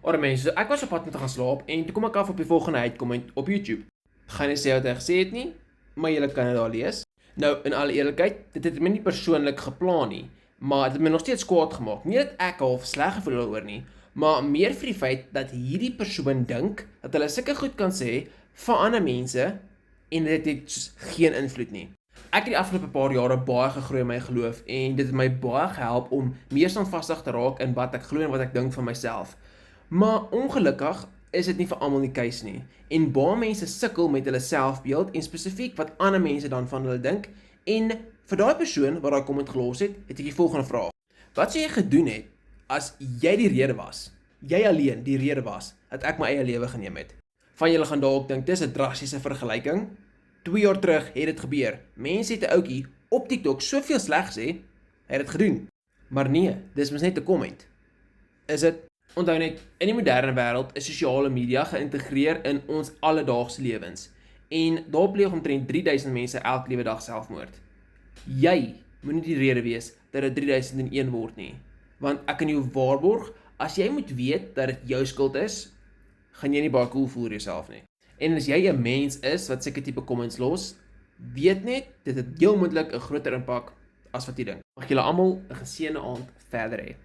Ore mense, so ek was op pad om te gaan slaap en toe kom ek af op die volgende uitkomment op YouTube. Gaan nie sê wat hy gesê het nie, maar julle kan dit daar lees. Nou, in alle eerlikheid, dit het my nie persoonlik geplan nie, maar dit het my nog steeds kwaad gemaak. Nie dat ek half sleg gevoel daaroor nie, maar meer vir die feit dat hierdie persoon dink dat hulle sulke goed kan sê van ander mense en dit het geen invloed nie. Ek het die afgelope paar jare baie gegroei in my geloof en dit het my baie gehelp om meer standvastig te raak in wat ek glo en wat ek dink van myself. Maar ongelukkig is dit nie vir almal die case nie. En baie mense sukkel met hulle selfbeeld en spesifiek wat ander mense dan van hulle dink. En vir daai persoon wat daai comment gelos het, het ek die volgende vraag. Wat sou jy gedoen het as jy die rede was? Jy alleen die rede was dat ek my eie lewe geneem het. Van julle gaan dalk dink dis 'n drastiese vergelyking. 2 jaar terug het dit gebeur. Mense het 'n ouetjie op TikTok soveel sleg gesê, hy het dit gedoen. Maar nee, dis mos net 'n comment. Is dit? Onthou net, in die moderne wêreld is sosiale media geïntegreer in ons alledaagse lewens. En daar pleeg omtrent 3000 mense elke liewe dag selfmoord. Jy moet nie die rede wees dat dit 3001 word nie. Want ek kan jou waarborg, as jy moet weet dat dit jou skuld is, gaan jy nie baie cool voel oor jouself nie. En as jy 'n mens is wat sulke tipe comments los, weet net, dit het heel moontlik 'n groter impak as wat jy dink. Mag julle almal 'n geseënde aand verder hê.